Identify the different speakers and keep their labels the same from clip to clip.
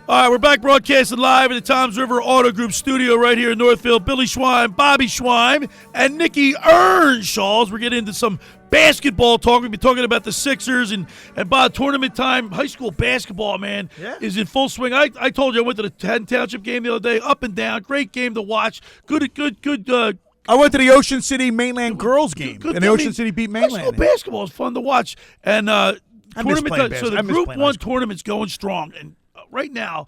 Speaker 1: All right, we're back broadcasting live at the Toms River Auto Group studio right here in Northfield. Billy Schweim, Bobby Schweim, and Nikki Earnshaw. We're getting into some basketball talk. We'll be talking about the Sixers and by tournament time. High school basketball, man, is in full swing. I told you I went to the Haddon Township game the other day, up and down. Great game to watch. Good.
Speaker 2: I went to the Ocean City Mainland girls game, and the Ocean City beat Mainland.
Speaker 1: High school basketball is fun to watch. And tournament. So the Group 1 tournament's going strong. And right now,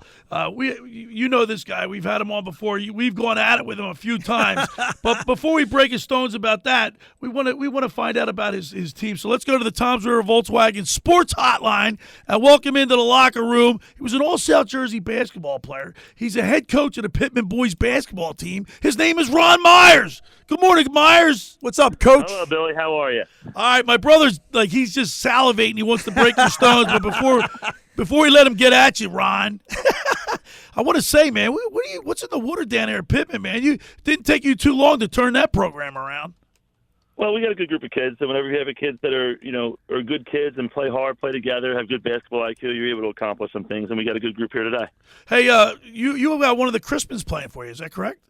Speaker 1: you know this guy. We've had him on before. We've gone at it with him a few times. But before we break his stones about that, we want to find out about his team. So let's go to the Toms River Volkswagen Sports Hotline and welcome into the locker room. He was an all-South Jersey basketball player. He's a head coach of the Pittman boys basketball team. His name is Ron Myers. Good morning, Myers. What's up, Coach?
Speaker 3: Hello, Billy. How are you?
Speaker 1: All right, my brother's he's just salivating. He wants to break your stones, but before we let him get at you, Ron, I want to say, man, what's in the water down there at Pittman, man? You didn't take you too long to turn that program around.
Speaker 3: Well, we got a good group of kids, and whenever you have kids that are good kids and play hard, play together, have good basketball IQ, you're able to accomplish some things, and we got a good group here today.
Speaker 1: Hey, you got one of the Crispins playing for you, is that correct?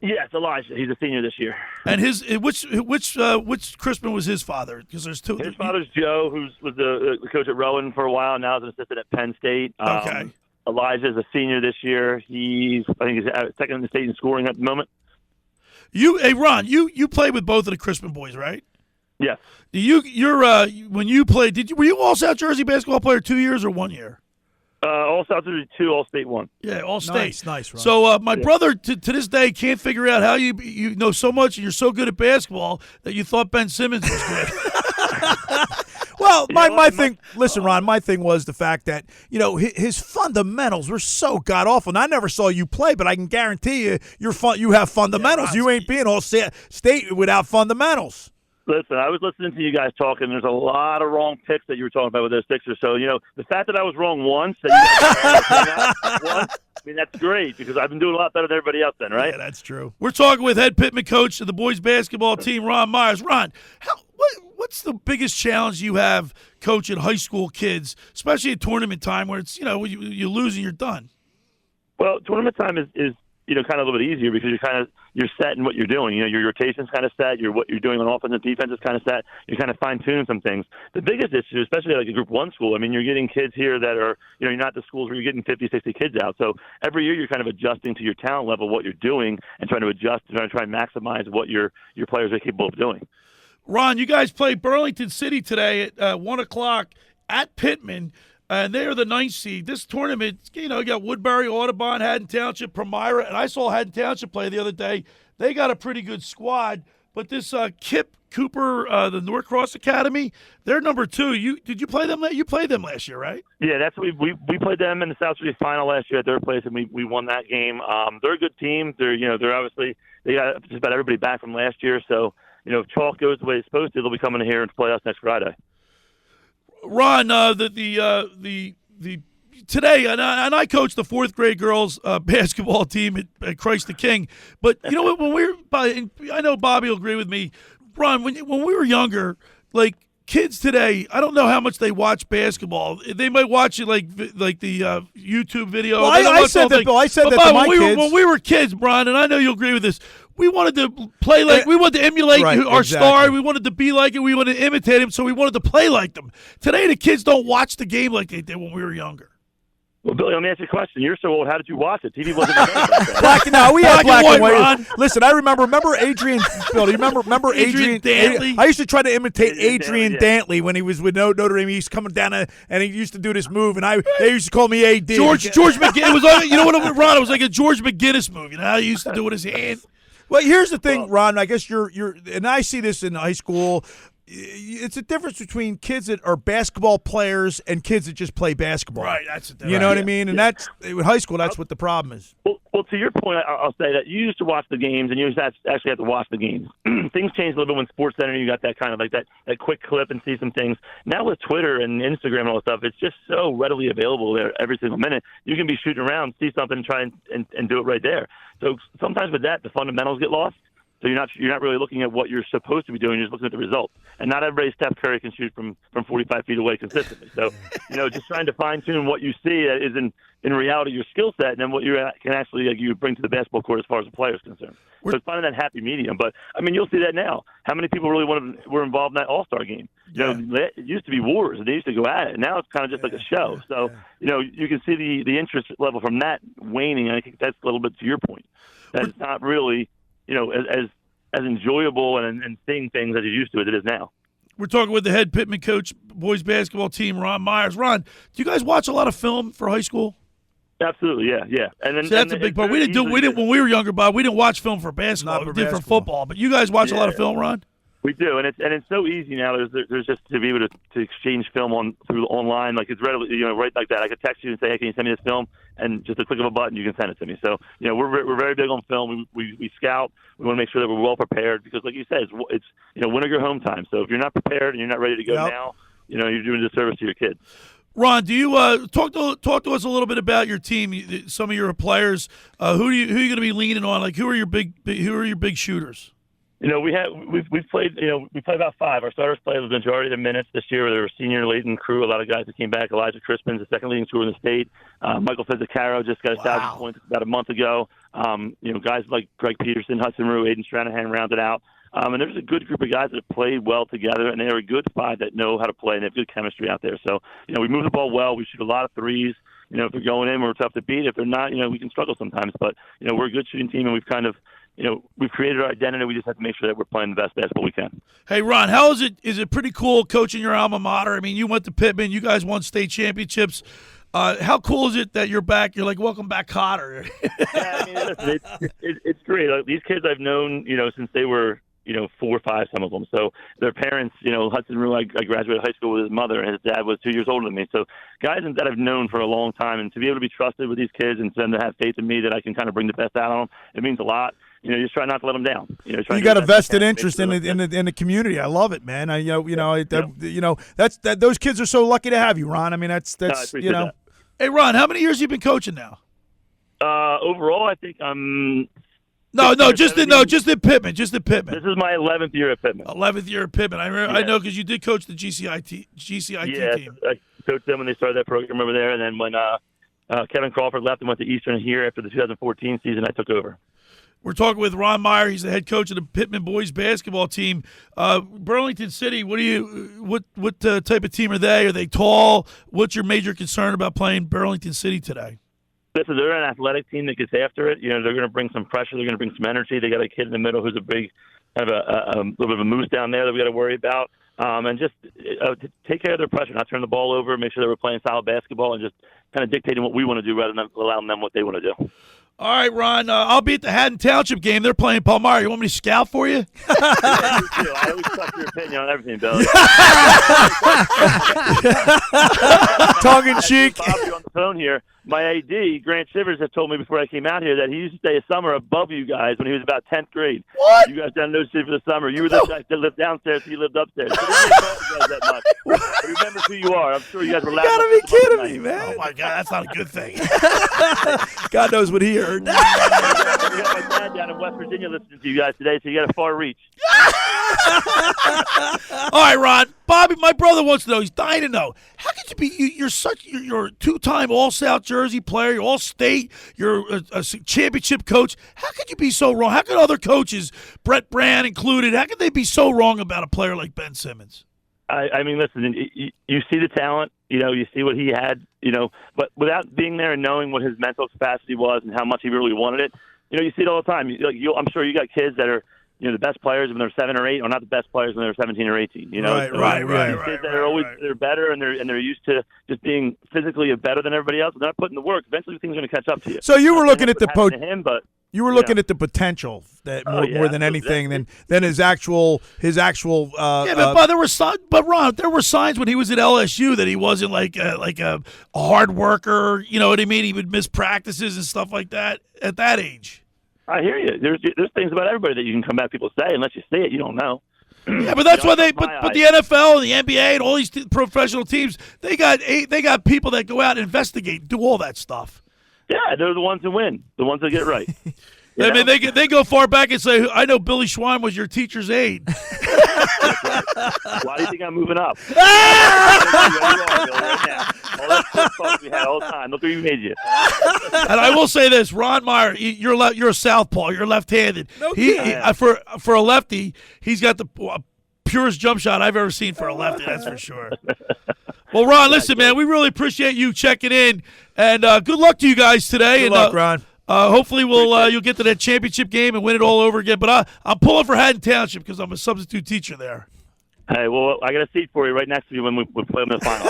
Speaker 3: Yes, Elijah. He's a senior this year.
Speaker 1: And which Crispin was his father? Because there's two.
Speaker 3: His father's Joe, who was the coach at Rowan for a while. Now is an assistant at Penn State.
Speaker 1: Okay.
Speaker 3: Elijah is a senior this year. He's second in the state in scoring at the moment.
Speaker 1: Ron, you played with both of the Crispin boys, right?
Speaker 3: Yes.
Speaker 1: When you played, were you all South Jersey basketball player 2 years or 1 year?
Speaker 3: All South Jersey 2, all state 1.
Speaker 1: Yeah, all state.
Speaker 2: Nice, Ron.
Speaker 1: So my brother to this day can't figure out how you know so much and you're so good at basketball that you thought Ben Simmons was good.
Speaker 2: Well, my thing. Listen, Ron. My thing was the fact that his fundamentals were so god awful. And I never saw you play, but I can guarantee you, you have fundamentals. You ain't being all state without fundamentals.
Speaker 3: Listen, I was listening to you guys talking. There's a lot of wrong picks that you were talking about with those Sixers. So, the fact that I was wrong once, that's great because I've been doing a lot better than everybody else then, right?
Speaker 1: Yeah, that's true. We're talking with head Pittman coach of the boys basketball team, Ron Myers. Ron, what's the biggest challenge you have coaching high school kids, especially at tournament time where it's, you lose and you're done?
Speaker 3: Well, tournament time is kind of a little bit easier because you're set in what you're doing. Your rotation's kind of set. What you're doing on offense and defense is kind of set. You're kind of fine-tuning some things. The biggest issue, especially like a Group 1 school, you're getting kids here that are, you're not the schools where you're getting 50, 60 kids out. So every year you're kind of adjusting to your talent level, what you're doing, and trying to adjust and try and maximize what your players are capable of doing.
Speaker 1: Ron, you guys play Burlington City today at 1 o'clock at Pittman. And they are the 9th seed. This tournament, you got Woodbury, Audubon, Haddon Township, Primira, and I saw Haddon Township play the other day. They got a pretty good squad, but this Kip Cooper, the Norcross Academy, they're number 2. Did you play them? You played them last year, right?
Speaker 3: Yeah, that's what we played them in the South Jersey final last year at their place, and we won that game. They're a good team. They're obviously they got just about everybody back from last year. So if chalk goes the way it's supposed to, they'll be coming here and play us next Friday.
Speaker 1: Ron, the today, and I coached the 4th grade girls basketball team at Christ the King. But I know Bobby will agree with me. Ron, when we were younger, kids today, I don't know how much they watch basketball. They might watch it like the YouTube video.
Speaker 2: Well, I said that, Bill. I said that to my kids.
Speaker 1: When we were kids, Ron, and I know you'll agree with this, we wanted to play we wanted to emulate our star. We wanted to be like it. We wanted to imitate him, so we wanted to play like them. Today, the kids don't watch the game like they did when we were younger.
Speaker 3: Well, Billy, let me ask you a question. You're so old. How did you watch it? TV wasn't
Speaker 2: we had black and white. Ron. Listen, I remember Adrian. Bill, do you remember Adrian Dantley? I used to try to imitate Adrian Dantley when he was with Notre Dame. He used to come down and he used to do this move, and they used to call me AD.
Speaker 1: George McGinnis. It was Ron? It was like a George McGinnis move. You know how he used to do it with his hand.
Speaker 2: Well, here's the thing, Ron. I guess you're, and I see this in high school. It's a difference between kids that are basketball players and kids that just play basketball.
Speaker 1: Right, that's the
Speaker 2: difference. You know what I mean? And that's with high school. That's what the problem is.
Speaker 3: Well, to your point, I'll say that you used to watch the games, and you actually have to watch the games. Things changed a little bit when SportsCenter. You got that kind of that quick clip and see some things. Now with Twitter and Instagram and all that stuff, it's just so readily available there every single minute. You can be shooting around, see something, try and do it right there. So sometimes with that, the fundamentals get lost. So you're not really looking at what you're supposed to be doing. You're just looking at the results. And not everybody Steph Curry can shoot from 45 feet away consistently. So, just trying to fine tune what you see is in reality your skill set, and then what you can actually you bring to the basketball court as far as the player is concerned. So it's finding that happy medium. But I mean, you'll see that now. How many people really were involved in that All-Star game? It used to be wars, and they used to go at it. Now it's kind of just like a show. So you can see the interest level from that waning. And I think that's a little bit to your point. That it's not really as enjoyable and seeing things as you used to as it is now.
Speaker 1: We're talking with the head Pittman coach, boys basketball team, Ron Myers. Ron, do you guys watch a lot of film for high school?
Speaker 3: Absolutely, yeah. And then,
Speaker 1: that's a big part. We didn't when we were younger, Bob. We didn't watch film for basketball. We did for football. But you guys watch a lot of film, Ron?
Speaker 3: We do, and it's so easy now. There's just to be able to exchange film through online, like it's readily right like that. I could text you and say, hey, can you send me this film? And just a click of a button, you can send it to me. So we're very big on film. We scout. We want to make sure that we're well prepared because, like you said, it's winter your home time. So if you're not prepared and you're not ready to go now, you're doing a disservice to your kids.
Speaker 1: Ron, do you talk to us a little bit about your team? Some of your players. Who are you going to be leaning on? Like who are your big shooters?
Speaker 3: We've played. We played about 5. Our starters played the majority of the minutes this year. They were senior laden crew. A lot of guys that came back. Elijah Crispin's the second leading scorer in the state. Michael Fezzacaro just got 1,000 points about a month ago. Guys like Greg Peterson, Hudson Rue, Aiden Stranahan rounded out. And there's a good group of guys that have played well together, and they're a good 5 that know how to play and they have good chemistry out there. So we move the ball well. We shoot a lot of threes. If they're going in, we're tough to beat. If they're not, we can struggle sometimes. But we're a good shooting team, and we've kind of we've created our identity. We just have to make sure that we're playing the best basketball we can.
Speaker 1: Hey, Ron, how is it? Is it pretty cool coaching your alma mater? I mean, you went to Pittman. You guys won state championships. How cool is it that you're back? You're like, welcome back, Cotter.
Speaker 3: Yeah, I mean, listen, it's great. Like, these kids I've known, since they were, 4 or 5, some of them. So their parents, Hudson Rue, I graduated high school with his mother, and his dad was 2 years older than me. So guys that I've known for a long time, and to be able to be trusted with these kids and for them to have faith in me that I can kind of bring the best out of them, it means a lot. You just try not to let them down. You
Speaker 2: got a vested interest in the community. I love it, man. Those kids are so lucky to have you, Ron. I mean, that's
Speaker 3: that.
Speaker 1: Hey, Ron, how many years have you been coaching now?
Speaker 3: Overall, I think I'm.
Speaker 1: Just at Pittman. Just at Pittman.
Speaker 3: This is my 11th year at Pittman.
Speaker 1: 11th year at Pittman. I know because you did coach the GCIT team.
Speaker 3: I coached them when they started that program over there, and then when Kevin Crawford left and went to Eastern here after the 2014 season, I took over.
Speaker 1: We're talking with Ron Meyer. He's the head coach of the Pittman boys basketball team. Burlington City. What type of team are they? Are they tall? What's your major concern about playing Burlington City today?
Speaker 3: Listen, they're an athletic team that gets after it. They're going to bring some pressure. They're going to bring some energy. They got a kid in the middle who's a big, kind of a little bit of a moose down there that we got to worry about. And just take care of their pressure, not turn the ball over, make sure that we're playing solid basketball, and just kind of dictating what we want to do rather than allowing them what they want to do. All
Speaker 1: right, Ron, I'll be at the Haddon Township game. They're playing Palmyra. You want me to scout for you?
Speaker 3: Yeah, you too. I always trust your opinion on everything, Bill.
Speaker 2: Tongue in cheek.
Speaker 3: Bob, you're on the phone here. My AD, Grant Shivers, has told me before I came out here that he used to stay a summer above you guys when he was about 10th grade.
Speaker 1: What?
Speaker 3: You guys down no city for the summer. You were the guys that lived downstairs, so you lived upstairs. So they didn't talk to you guys that much. But remember who you are. I'm sure you guys were laughing.
Speaker 2: You gotta be kidding me, man.
Speaker 1: Oh, my God, that's not a good thing.
Speaker 2: God knows what he heard.
Speaker 3: We got my dad down in West Virginia listening to you guys today, so you got a far reach.
Speaker 1: All right, Ron. Bobby, my brother wants to know. He's dying to know. How could you be? You're a 2-time All-South Jersey player. You're All-State. You're a championship coach. How could you be so wrong? How could other coaches, Brett Brand included, how could they be so wrong about a player like Ben Simmons?
Speaker 3: I mean, listen. You see the talent. You see what he had. But without being there and knowing what his mental capacity was and how much he really wanted it, you see it all the time. I'm sure you got kids that are. The best players when they're 7 or 8, or not the best players when they're 17 or 18.
Speaker 1: Right.
Speaker 3: Kids that are always they're better and they're used to just being physically better than everybody else. They're not putting the work. Eventually, things are going to catch up to you.
Speaker 2: So you were looking at the
Speaker 3: You
Speaker 2: were looking at the potential that more than anything than his actual.
Speaker 1: But there were Ron, there were signs when he was at LSU that he wasn't like a hard worker. You know what I mean? He would miss practices and stuff like that at that age.
Speaker 3: I hear you. There's things about everybody that you can come back. People say unless you see it, you don't know.
Speaker 1: Yeah, but that's why they. But the NFL, and the NBA, and all these professional teams, they got people that go out and investigate, do all that stuff.
Speaker 3: Yeah, they're the ones who win, the ones that get it right.
Speaker 1: I mean, they go far back and say, I know Billy Schweim was your teacher's aide.
Speaker 3: Why do you think I'm moving up? All that talk we had all the time. Look who you made you.
Speaker 1: And I will say this, Ron Meyer, you're a southpaw. You're left-handed.
Speaker 2: No
Speaker 1: For a lefty, he's got the purest jump shot I've ever seen for a lefty. That's for sure. Well, Ron, listen, man, we really appreciate you checking in, and good luck to you guys today.
Speaker 2: Good luck, Ron.
Speaker 1: Hopefully you'll get to that championship game and win it all over again. But I'm pulling for Haddon Township because I'm a substitute teacher there.
Speaker 3: Hey, well, I got a seat for you right next to you when we play them in the final.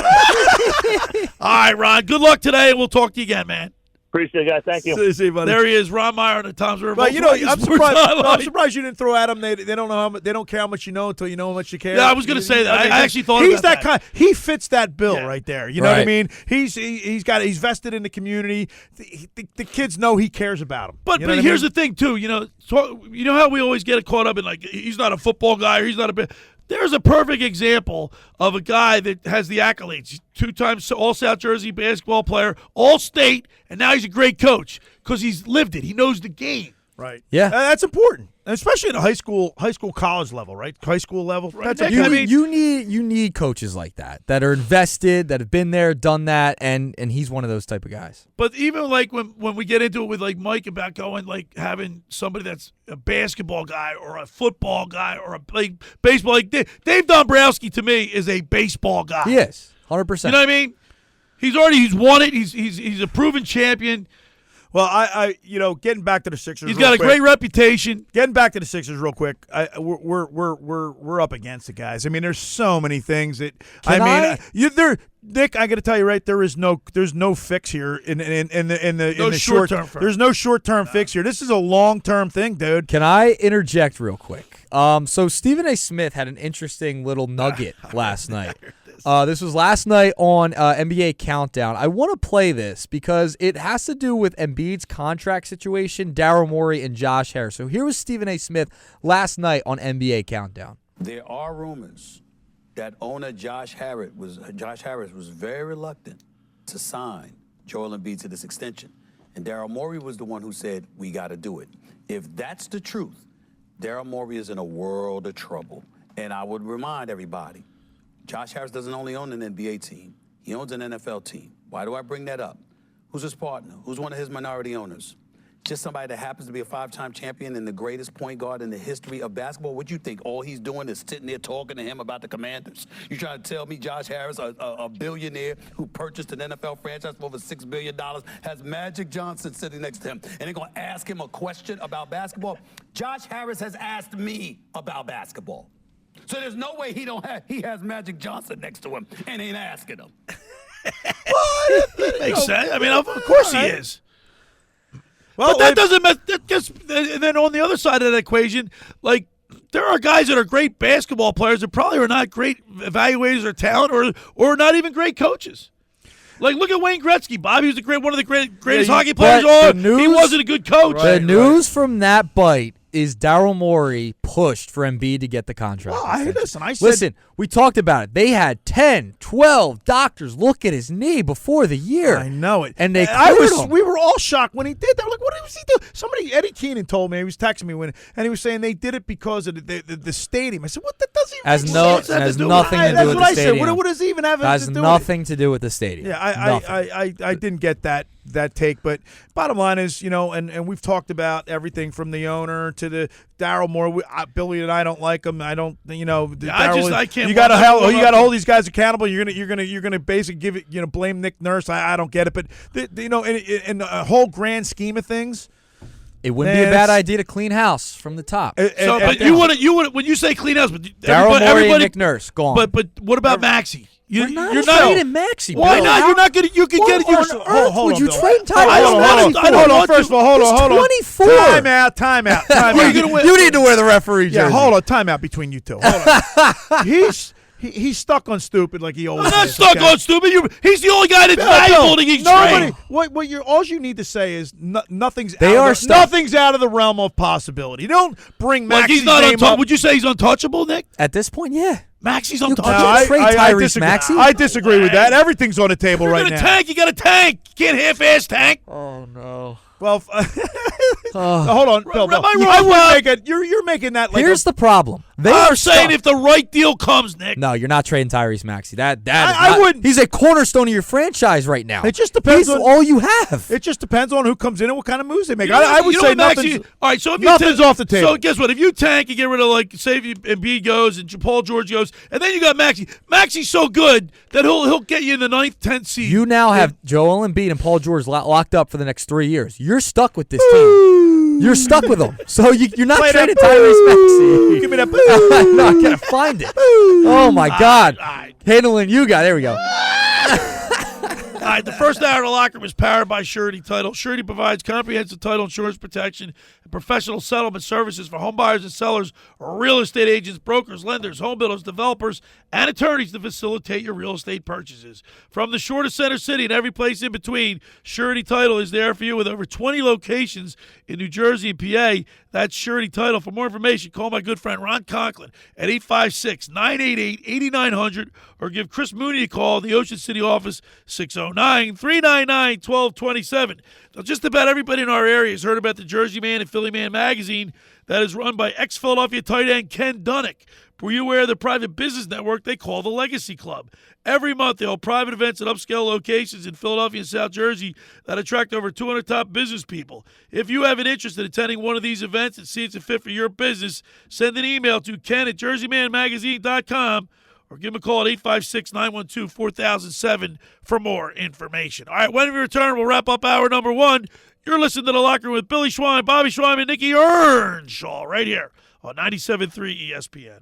Speaker 1: All right, Ron. Good luck today, and we'll talk to you again, man.
Speaker 3: Appreciate it, guys. Thank you.
Speaker 2: See you, buddy.
Speaker 1: There he is, Ron Meyer on the Tom's River.
Speaker 2: But I'm surprised you didn't throw at him. They don't know they don't care how much you know until you know how much you care.
Speaker 1: Yeah, I was going to say that. I actually thought
Speaker 2: he's
Speaker 1: about
Speaker 2: that kind. He fits that bill right there. You know what I
Speaker 4: Right.
Speaker 2: mean? He's vested in the community. The kids know he cares about them.
Speaker 1: But here's the thing too. You know how we always get caught up in like he's not a football guy or he's not a bit. There's a perfect example of a guy that has the accolades. He's 2-time All-South Jersey basketball player, All-State, and now he's a great coach because he's lived it. He knows the game.
Speaker 2: Right.
Speaker 4: Yeah.
Speaker 2: That's important, especially at a high school, college level, right? High school level.
Speaker 1: Right.
Speaker 2: That's
Speaker 4: You need coaches like that are invested, that have been there, done that, and he's one of those type of guys.
Speaker 1: But even like when we get into it with like Mike about going like having somebody that's a basketball guy or a football guy or a baseball, like Dave Dombrowski to me is a baseball guy.
Speaker 4: He is 100%.
Speaker 1: You know what I mean? He's won it. He's a proven champion.
Speaker 2: Well, I getting back to the Sixers.
Speaker 1: He's got a great reputation.
Speaker 2: Getting back to the Sixers real quick, we're up against it, guys. I mean, there's so many things that Nick, I got to tell you, right? There's no fix here in the short term. There's no short term fix here. This is a long term thing, dude.
Speaker 4: Can I interject real quick? So Stephen A. Smith had an interesting little nugget last night. This was last night on NBA Countdown. I want to play this because it has to do with Embiid's contract situation, Daryl Morey, and Josh Harris. So here was Stephen A. Smith last night on NBA Countdown.
Speaker 5: There are rumors that owner Josh Harris was very reluctant to sign Joel Embiid to this extension. And Daryl Morey was the one who said, we got to do it. If that's the truth, Daryl Morey is in a world of trouble. And I would remind everybody, Josh Harris doesn't only own an NBA team. He owns an NFL team. Why do I bring that up? Who's his partner? Who's one of his minority owners? Just somebody that happens to be a 5-time champion and the greatest point guard in the history of basketball. What do you think? All he's doing is sitting there talking to him about the Commanders. You trying to tell me Josh Harris, a billionaire who purchased an NFL franchise for over $6 billion, has Magic Johnson sitting next to him, and they're going to ask him a question about basketball? Josh Harris has asked me about basketball. So there's no way he has Magic Johnson next to him and ain't asking him.
Speaker 1: Makes sense. I mean, of course he is.
Speaker 2: Well,
Speaker 1: but that doesn't and then on the other side of that equation, like there are guys that are great basketball players that probably are not great evaluators of talent or not even great coaches. Like, look at Wayne Gretzky. Bob, he was one of the greatest hockey players. He wasn't a good coach.
Speaker 4: The news from that bite is Daryl Morey pushed for Embiid to get the contract.
Speaker 2: Well,
Speaker 4: Listen, we talked about it. They had 10, 12 doctors look at his knee before the year.
Speaker 2: I know it.
Speaker 4: And they cleared him.
Speaker 2: We were all shocked when he did that. Like, what was he doing? Eddie Keenan told me, he was texting me and he was saying they did it because of the stadium. I said, what? That doesn't even make sense.
Speaker 4: Has nothing to do
Speaker 2: That's
Speaker 4: with
Speaker 2: what
Speaker 4: the
Speaker 2: I
Speaker 4: stadium.
Speaker 2: said. What does he even have to do with it?
Speaker 4: Has nothing to do with the stadium.
Speaker 2: Yeah, I didn't get that take, but bottom line is, and we've talked about everything from the owner to the Daryl Morey. Billy and I don't like him. I don't,
Speaker 1: I can't.
Speaker 2: You got to hold these guys accountable. You're gonna basically give it, blame Nick Nurse. I don't get it, but in the whole grand scheme of things,
Speaker 4: it wouldn't be a bad idea to clean house from the top.
Speaker 1: But you want when you say clean house, but
Speaker 4: Daryl Morey and Nick Nurse gone.
Speaker 1: But what about Maxey? You're not
Speaker 4: trading Maxey.
Speaker 1: Why not? You're not gonna. You can get it.
Speaker 4: Hold on, you trade
Speaker 2: Hold on. First of all, hold on.
Speaker 4: 24.
Speaker 2: Time out.
Speaker 4: You need to wear the referee jersey.
Speaker 2: Yeah, hold on. Time out between you two. Hold on. He's stuck on stupid like he always is.
Speaker 1: I'm not stuck on stupid. He's the only guy that's valuable to get traded.
Speaker 2: All you need to say is nothing's out of the realm of possibility. You don't bring Maxey's name up.
Speaker 1: Would you say he's untouchable, Nick?
Speaker 4: At this point, yeah.
Speaker 1: Maxey's
Speaker 4: You
Speaker 1: untouchable.
Speaker 4: can't trade Tyrese Maxey.
Speaker 2: I disagree with that. Everything's on the table right now.
Speaker 1: You got a tank. You can't half-ass tank.
Speaker 4: Oh, no.
Speaker 2: Well, Hold on, Bill.
Speaker 1: Am I wrong,
Speaker 2: I would
Speaker 1: Rob?
Speaker 2: make it. You're making that like.
Speaker 4: Here's the problem. They
Speaker 1: I'm
Speaker 4: are
Speaker 1: saying
Speaker 4: stuck.
Speaker 1: if the right deal comes, Nick.
Speaker 4: No, you're not trading Tyrese Maxey. That
Speaker 2: I wouldn't.
Speaker 4: He's a cornerstone of your franchise right now.
Speaker 2: It just depends
Speaker 4: He's
Speaker 2: on
Speaker 4: all you have.
Speaker 2: It just depends on who comes in and what kind of moves they make.
Speaker 1: You know,
Speaker 2: I would
Speaker 1: you know
Speaker 2: say
Speaker 1: what, Maxey?
Speaker 2: nothing's.
Speaker 1: All right, so if
Speaker 2: nothing's off the table.
Speaker 1: So guess what? If you tank and get rid of, like, say if Embiid goes and Paul George goes, and then you got Maxey. Maxey's so good that he'll get you in the 9th, 10th seed.
Speaker 4: You now have Joel Embiid and Paul George locked up for the next 3 years. You're stuck with this team. You're stuck with them. So you're not
Speaker 2: Play
Speaker 4: trading
Speaker 2: that
Speaker 4: Tyrese Maxey.
Speaker 2: Give me that.
Speaker 4: No, I gotta find it. Oh my God. Handling you guys. There we go.
Speaker 1: All right, the first hour of the locker room is powered by Surety Title. Surety provides comprehensive title insurance protection and professional settlement services for home buyers and sellers, real estate agents, brokers, lenders, home builders, developers, and attorneys to facilitate your real estate purchases. From the shore to Center City and every place in between, Surety Title is there for you with over 20 locations in New Jersey and PA. That's Surety Title. For more information, call my good friend Ron Conklin at 856-988-8900 or give Chris Mooney a call in the Ocean City office, 609-399-1227. Now, just about everybody in our area has heard about the Jersey Man and Philly Man magazine that is run by ex-Philadelphia tight end Ken Dunnick. Were you aware of the private business network they call the Legacy Club? Every month, they hold private events at upscale locations in Philadelphia and South Jersey that attract over 200 top business people. If you have an interest in attending one of these events and see it's a fit for your business, send an email to ken@jerseymanmagazine.com or give him a call at 856-912-4007 for more information. All right, when we return, we'll wrap up hour number 1. You're listening to The Locker Room with Billy Schweim, Bobby Schweim, and Nikki Earnshaw right here on 97.3 ESPN.